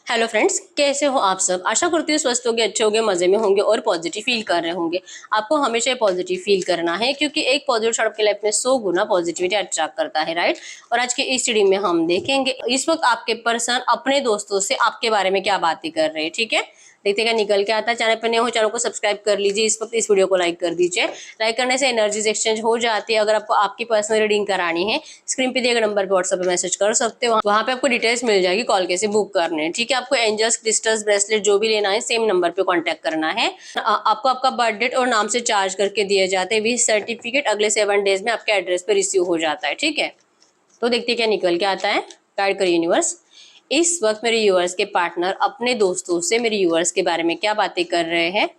Hello friends, कैसे हो आप सब। आशा करती हूँ स्वस्थ होंगे, अच्छे होंगे, मजे में होंगे और पॉजिटिव फील कर रहे होंगे। आपको हमेशा पॉजिटिव फील करना है क्योंकि एक पॉजिटिव शॉट आपकी लाइफ में 100 गुना पॉजिटिविटी अट्रैक्ट करता है, राइट। और आज के इस स्टडी में हम देखेंगे इस वक्त आपके पर्सन अपने दोस्तों से आपके बारे में क्या बातें कर रहे हैं। ठीक है, देखते क्या निकल के आता है। चैनल पर नए हो, चैनल को सब्सक्राइब कर लीजिए। इस वक्त इस वीडियो को लाइक कर दीजिए। लाइक करने से एनर्जीज एक्सचेंज हो जाती है। अगर आपको आपकी पर्सनल रीडिंग करानी है, स्क्रीन पे दिए गए नंबर पे व्हाट्सएप पे मैसेज कर सकते हो। वहां पे आपको डिटेल्स मिल जाएगी, कॉल कैसे बुक करने हैं। ठीक है, आपको एंजल्स, क्रिस्टल्स, ब्रेसलेट जो भी लेना है सेम नंबर पे कांटेक्ट करना है। आपको आपका बर्थ डेट और नाम से चार्ज करके दिए जाते हैं। विथ सर्टिफिकेट अगले 7 डेज में आपके एड्रेस पे रिसीव हो जाता है। ठीक है, तो देखते क्या निकल के आता है। गाइड कर यूनिवर्स, इस वक्त मेरे यूवर्स के पार्टनर अपने दोस्तों से मेरे यूवर्स के बारे में क्या बातें कर रहे हैं।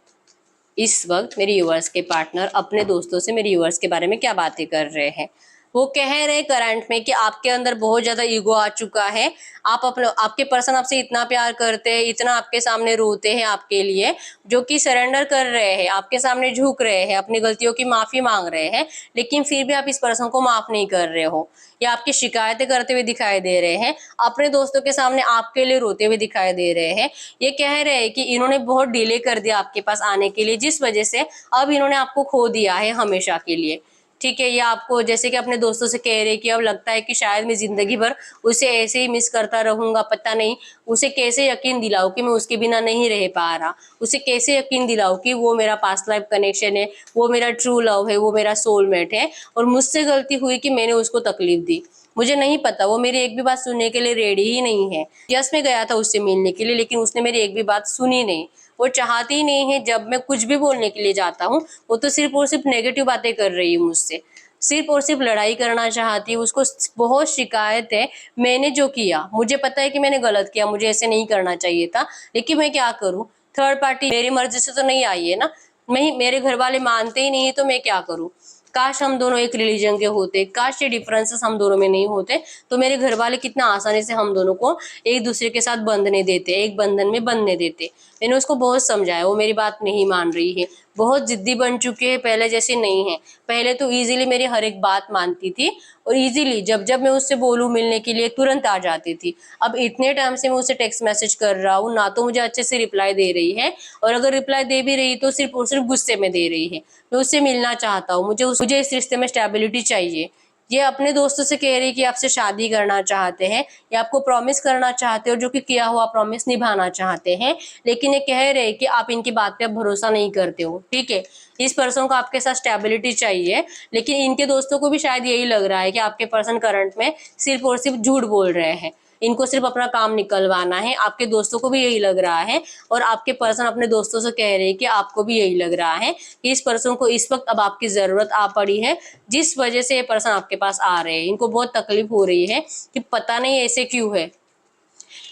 इस वक्त मेरे यूवर्स के पार्टनर अपने दोस्तों से मेरे यूवर्स के बारे में क्या बातें कर रहे हैं। वो कह रहे हैं करंट में कि आपके अंदर बहुत ज्यादा ईगो आ चुका है। आप अपने आपके पर्सन आपसे इतना प्यार करते हैं, इतना आपके सामने रोते हैं आपके लिए, जो कि सरेंडर कर रहे हैं, आपके सामने झुक रहे हैं, अपनी गलतियों की माफी मांग रहे हैं, लेकिन फिर भी आप इस पर्सन को माफ नहीं कर रहे हो या आपकी शिकायतें करते हुए दिखाई दे रहे हैं। अपने दोस्तों के सामने आपके लिए रोते हुए दिखाई दे रहे हैं। ये कह रहे हैं कि इन्होंने बहुत डिले कर दिया आपके पास आने के लिए, जिस वजह से अब इन्होंने आपको खो दिया है हमेशा के लिए। ठीक है, ये आपको जैसे कि अपने दोस्तों से कह रहे कि अब लगता है कि शायद मैं जिंदगी भर उसे ऐसे ही मिस करता रहूंगा। पता नहीं उसे कैसे यकीन दिलाऊं कि मैं उसके बिना नहीं रह पा रहा। उसे कैसे यकीन दिलाऊं कि वो मेरा पास्ट लाइफ कनेक्शन है, वो मेरा ट्रू लव है, वो मेरा सोलमेट है और मुझसे गलती हुई कि मैंने उसको तकलीफ दी। मुझे नहीं पता, वो मेरी एक भी बात सुनने के लिए रेडी ही नहीं है। यस, मैं गया था उससे मिलने के लिए, लेकिन उसने मेरी एक भी बात सुनी नहीं। वो चाहती ही नहीं है। जब मैं कुछ भी बोलने के लिए जाता हूँ, वो तो सिर्फ और सिर्फ नेगेटिव बातें कर रही है मुझसे, सिर्फ और सिर्फ लड़ाई करना चाहती है। उसको बहुत शिकायत है मैंने जो किया। मुझे पता है कि मैंने गलत किया, मुझे ऐसे नहीं करना चाहिए था, लेकिन मैं क्या करूं। थर्ड पार्टी मेरी मर्जी से तो नहीं आई है ना। मेरे घर वाले मानते ही नहीं है, तो मैं क्या करूं। काश हम दोनों एक रिलीजन के होते, काश ये डिफरेंसेस हम दोनों में नहीं होते, तो मेरे घर वाले कितना आसानी से हम दोनों को एक दूसरे के साथ बंधने देते, एक बंधन में बंधने देते। मैंने उसको बहुत समझाया, वो मेरी बात नहीं मान रही है। बहुत जिद्दी बन चुके हैं, पहले जैसे नहीं है। पहले तो इजीली मेरी हर एक बात मानती थी और इजीली जब जब मैं उससे बोलूं मिलने के लिए तुरंत आ जाती थी। अब इतने टाइम से मैं उसे टेक्स्ट मैसेज कर रहा हूँ ना, तो मुझे अच्छे से रिप्लाई दे रही है, और अगर रिप्लाई दे भी रही तो सिर्फ और सिर्फ गुस्से में दे रही है। मैं उससे मिलना चाहता हूँ, मुझे इस रिश्ते में स्टेबिलिटी चाहिए। ये अपने दोस्तों से कह रही है कि आपसे शादी करना चाहते हैं या आपको प्रॉमिस करना चाहते हो, जो कि किया हुआ प्रॉमिस निभाना चाहते हैं, लेकिन ये कह रहे हैं कि आप इनकी बात पे भरोसा नहीं करते हो। ठीक है, इस पर्सन को आपके साथ स्टेबिलिटी चाहिए, लेकिन इनके दोस्तों को भी शायद यही लग रहा है कि आपके पर्सन करंट में सिर्फ और सिर्फ झूठ बोल रहे हैं, इनको सिर्फ अपना काम निकलवाना है। आपके दोस्तों को भी यही लग रहा है और आपके पर्सन अपने दोस्तों से कह रहे हैं कि आपको भी यही लग रहा है कि इस पर्सन को इस वक्त अब आपकी जरूरत आ पड़ी है, जिस वजह से ये पर्सन आपके पास आ रहे हैं। इनको बहुत तकलीफ हो रही है कि पता नहीं ऐसे क्यों है।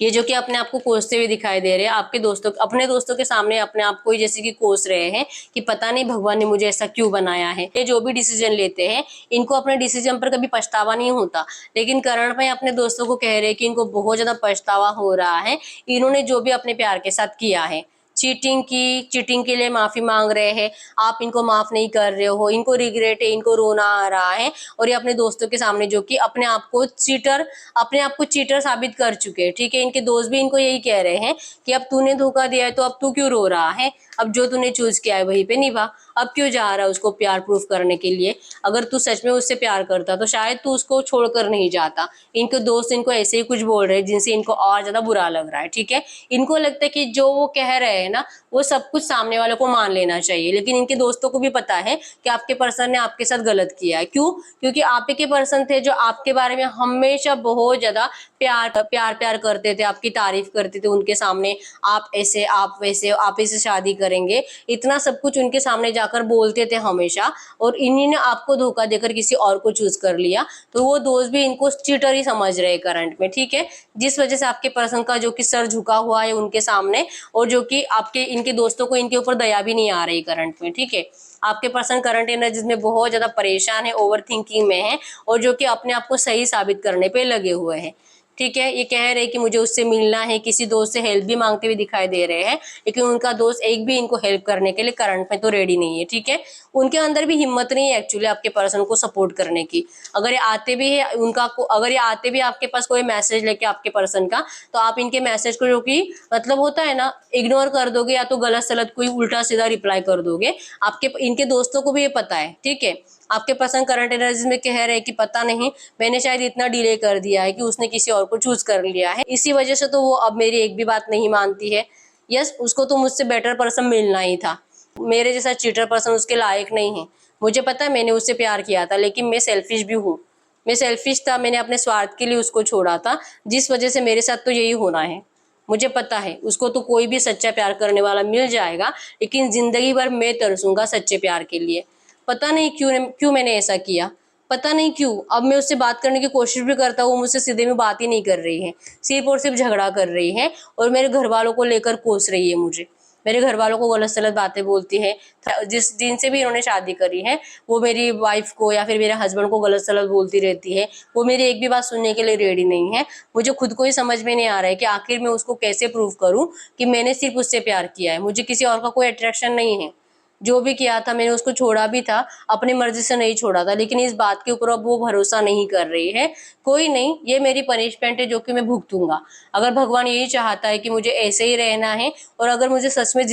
ये जो कि अपने आप को कोसते हुए दिखाई दे रहे हैं, आपके दोस्तों अपने दोस्तों के सामने अपने आप को ही जैसे कि कोस रहे हैं कि पता नहीं भगवान ने मुझे ऐसा क्यों बनाया है। ये जो भी डिसीजन लेते हैं, इनको अपने डिसीजन पर कभी पछतावा नहीं होता, लेकिन करण भाई अपने दोस्तों को कह रहे हैं कि इनको बहुत ज्यादा पछतावा हो रहा है। इन्होंने जो भी अपने प्यार के साथ किया है, चीटिंग के लिए माफी मांग रहे हैं। आप इनको माफ नहीं कर रहे हो, इनको रिग्रेट है, इनको रोना आ रहा है। और ये अपने दोस्तों के सामने जो कि अपने आप को चीटर साबित कर चुके हैं। ठीक है, इनके दोस्त भी इनको यही कह रहे हैं कि अब तूने धोखा दिया है तो अब तू क्यों रो रहा है। अब जो तूने चूज किया है वहीं पे निभा। अब क्यों जा रहा है उसको प्यार प्रूफ करने के लिए। अगर तू सच में उससे प्यार करता तो शायद तू उसको छोड़कर नहीं जाता। इनके दोस्त इनको ऐसे ही कुछ बोल रहे हैं जिनसे इनको और ज्यादा बुरा लग रहा है। ठीक है, इनको लगता है कि जो वो कह रहे हैं ना, वो सब कुछ सामने वाले को मान लेना चाहिए, लेकिन इनके दोस्तों को भी पता है कि आपके पर्सन ने आपके साथ गलत किया है। क्यों? क्योंकि आप ही के पर्सन थे जो आपके बारे में हमेशा बहुत ज्यादा प्यार करते थे, आपकी तारीफ करते थे उनके सामने। आप ऐसे, आप वैसे, आप इसे शादी करेंगे, इतना सब कुछ उनके सामने जाकर बोलते थे हमेशा। और इन्हीं ने आपको धोखा देकर किसी और को चूज कर लिया, तो वो दोस्त भी इनको चीटर ही समझ रहे करंट में। ठीक है, जिस वजह से आपके पर्सन का जो कि सर झुका हुआ है उनके सामने, और जो कि आपके इनके दोस्तों को इनके ऊपर दया भी नहीं आ रही करंट में। ठीक है, आपके पर्सन करंट एनर्जीज में बहुत ज्यादा परेशान है, ओवर थिंकिंग में है, और जो कि अपने आप को सही साबित करने पे लगे हुए हैं। ठीक है, ये कह रहे कि मुझे उससे मिलना है, किसी दोस्त से हेल्प भी मांगते हुए दिखाई दे रहे हैं, लेकिन उनका दोस्त एक भी इनको हेल्प करने के लिए करंट में तो रेडी नहीं है। ठीक है, उनके अंदर भी हिम्मत नहीं है एक्चुअली आपके पर्सन को सपोर्ट करने की। अगर ये आते भी है अगर ये आते भी आपके पास कोई मैसेज लेके आपके पर्सन का, तो आप इनके मैसेज को, जो कि मतलब होता है ना, इग्नोर कर दोगे या तो गलत सलत कोई उल्टा सीधा रिप्लाई कर दोगे। आपके इनके दोस्तों को भी ये पता है। ठीक है, आपके पर्सन करंट एनर्जी में कह रहे हैं कि पता नहीं मैंने शायद इतना डिले कर दिया है कि उसने किसी और को चूज कर लिया है, इसी वजह से तो वो अब मेरी एक भी बात नहीं मानती है। यस, उसको तो मुझसे बेटर पर्सन मिलना ही था, मेरे जैसा चीटर पर्सन उसके लायक नहीं है। मुझे पता है मैंने उससे प्यार किया था, लेकिन मैं सेल्फिश भी हूँ, मैं सेल्फिश था, मैंने अपने स्वार्थ के लिए उसको छोड़ा था, जिस वजह से मेरे साथ तो यही होना है। मुझे पता है उसको तो कोई भी सच्चा प्यार करने वाला मिल जाएगा, लेकिन जिंदगी भर मैं तरसूंगा सच्चे प्यार के लिए। पता नहीं क्यों मैंने ऐसा किया, पता नहीं क्यों। अब मैं उससे बात करने की कोशिश भी करता हूँ, मुझसे सीधे में बात ही नहीं कर रही है, सिर्फ और सिर्फ झगड़ा कर रही है और मेरे घर वालों को लेकर कोस रही है मुझे। मेरे घर वालों को गलत सलत बातें बोलती है। जिनसे भी इन्होंने शादी करी है वो मेरी वाइफ को या फिर मेरे हस्बैंड को गलत सलत बोलती रहती है। वो मेरी एक भी बात सुनने के लिए रेडी नहीं है। मुझे खुद को ही समझ में नहीं आ रहा है कि आखिर मैं उसको कैसे प्रूव करूं कि मैंने सिर्फ उससे प्यार किया है, मुझे किसी और का कोई अट्रैक्शन नहीं है। जो भी किया था मैंने उसको छोड़ा भी था, अपनी मर्जी से नहीं छोड़ा था, लेकिन इस बात के ऊपर अब वो भरोसा नहीं कर रही है। कोई नहीं, ये मेरी पनिशमेंट है जो कि मैं भुगतूंगा। अगर भगवान यही चाहता है कि मुझे ऐसे ही रहना है और अगर मुझे सच में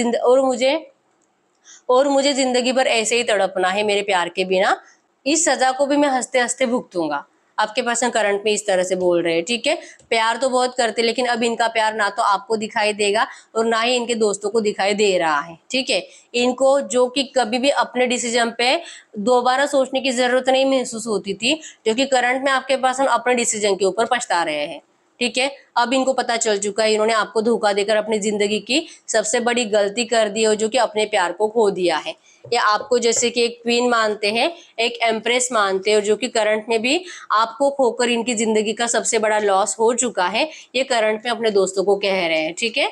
मुझे जिंदगी भर ऐसे ही तड़पना है मेरे प्यार के बिना, इस सजा को भी मैं हंसते हंसते भुगतूंगा। आपके पर्सन करंट में इस तरह से बोल रहे हैं। ठीक है, प्यार तो बहुत करते, लेकिन अब इनका प्यार ना तो आपको दिखाई देगा और ना ही इनके दोस्तों को दिखाई दे रहा है। ठीक है, इनको जो कि कभी भी अपने डिसीजन पे दोबारा सोचने की जरूरत नहीं महसूस होती थी, जो कि करंट में आपके पर्सन अपने डिसीजन के ऊपर पछता रहे हैं। ठीक है, अब इनको पता चल चुका है इन्होंने आपको धोखा देकर अपनी जिंदगी की सबसे बड़ी गलती कर दी है, जो कि अपने प्यार को खो दिया है। या आपको जैसे कि एक क्वीन मानते हैं, एक एम्प्रेस मानते हैं, जो कि करंट में भी आपको खोकर इनकी जिंदगी का सबसे बड़ा लॉस हो चुका है, ये करंट में अपने दोस्तों को कह रहे हैं। ठीक है,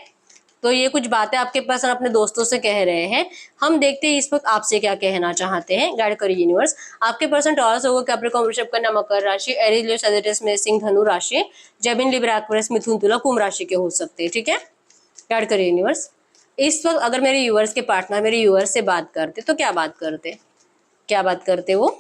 तो ये कुछ बातें आपके पास अपने दोस्तों से कह रहे हैं। हम देखते हैं इस वक्त आपसे क्या कहना चाहते हैं। गाइड करिए यूनिवर्स। आपके पर्सन टॉरस होगा, कैप्रिकॉर्न, वृषभ, कन्या, मकर राशि, एरीज, लियो, सजिटेरियस, मेष, सिंह, धनु राशि, जेमिनी, लिब्रा, एक्वेरियस, मिथुन, तुला, कुंभ राशि के हो सकते हैं। ठीक है, गाइड करिए यूनिवर्स। इस वक्त अगर मेरे यूवर्स के पार्टनर मेरे यूवर्स से बात करते तो क्या बात करते, क्या बात करते वो?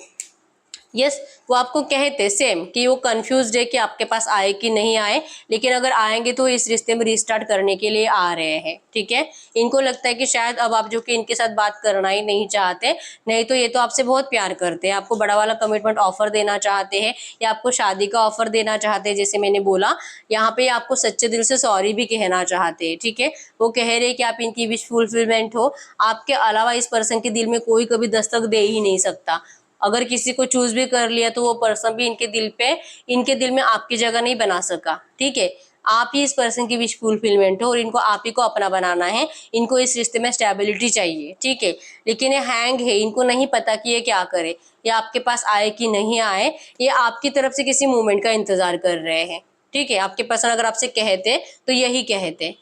यस, वो आपको कहते सेम कि वो कंफ्यूज्ड है कि आपके पास आए कि नहीं आए, लेकिन अगर आएंगे तो इस रिश्ते में रिस्टार्ट करने के लिए आ रहे हैं। ठीक है, इनको लगता है कि शायद अब आप जो कि इनके साथ बात करना ही नहीं चाहते, नहीं तो ये तो आपसे बहुत प्यार करते हैं, आपको बड़ा वाला कमिटमेंट ऑफर देना चाहते हैं या आपको शादी का ऑफर देना चाहते हैं। जैसे मैंने बोला, यहाँ पे आपको सच्चे दिल से सॉरी भी कहना चाहते हैं। ठीक है, वो कह रहे हैं कि आप इनकी विश फुलफिलमेंट हो, आपके अलावा इस पर्सन के दिल में कोई कभी दस्तक दे ही नहीं सकता। अगर किसी को चूज भी कर लिया तो वो पर्सन भी इनके दिल में आपकी जगह नहीं बना सका। ठीक है, आप ही इस पर्सन की विश फुलफिलमेंट हो और इनको आप ही को अपना बनाना है। इनको इस रिश्ते में स्टेबिलिटी चाहिए। ठीक है, लेकिन ये हैंग है, इनको नहीं पता कि ये क्या करे, ये आपके पास आए कि नहीं आए, ये आपकी तरफ से किसी मूवमेंट का इंतजार कर रहे हैं। ठीक है, आपके पर्सन अगर आपसे कहते तो यही कहते।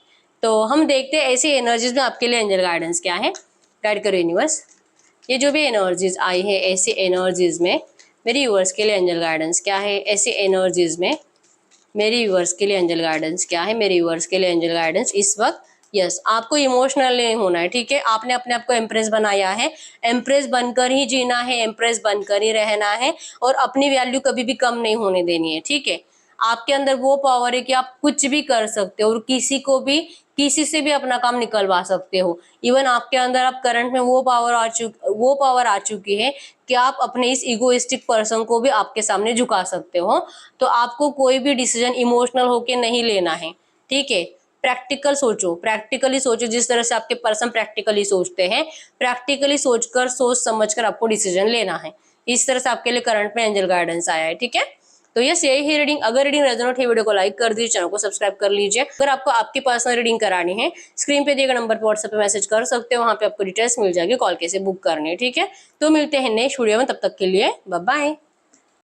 तो हम देखते हैं ऐसी एनर्जीज में आपके लिए एंजल गाइडेंस क्या है। गाइड करो यूनिवर्स। ये जो भी एनर्जीज आई है, ऐसी एनर्जीज में मेरी व्यूअर्स के लिए एंजल गाइडेंस क्या है। ऐसी एनर्जीज में मेरी व्यूअर्स के लिए एंजल गाइडेंस क्या है। मेरी व्यूअर्स के लिए एंजल गाइडेंस इस वक्त, यस, आपको इमोशनल नहीं होना है। ठीक है, आपने अपने आप को एम्प्रेस बनाया है, एम्प्रेस बनकर ही जीना है, एम्प्रेस बनकर ही रहना है और अपनी वैल्यू कभी भी कम नहीं होने देनी है। ठीक है, आपके अंदर वो पावर है कि आप कुछ भी कर सकते हो और किसी से भी अपना काम निकलवा सकते हो। इवन आपके अंदर आप करंट में वो पावर आ चुकी है कि आप अपने इस इगोइस्टिक पर्सन को भी आपके सामने झुका सकते हो। तो आपको कोई भी डिसीजन इमोशनल होके नहीं लेना है। ठीक है, प्रैक्टिकली सोचो, जिस तरह से आपके पर्सन प्रैक्टिकली सोचते हैं, प्रैक्टिकली सोच समझकर आपको डिसीजन लेना है। इस तरह से आपके लिए करंट में एंजल गाइडेंस आया है। ठीक है, तो यस, यही है रीडिंग। अगर रीडिंग रेजोनेट है, वीडियो को लाइक कर दीजिए, चैनल को सब्सक्राइब कर लीजिए। अगर आपको आपकी पर्सनल रीडिंग करानी है, स्क्रीन पे दिए गए नंबर पर व्हाट्सएप पे मैसेज कर सकते हो, वहां पे आपको डिटेल्स मिल जाएगी, कॉल कैसे बुक करनी है। ठीक है, तो मिलते हैं नेक्स्ट वीडियो में, तब तक के लिए बाय बाय।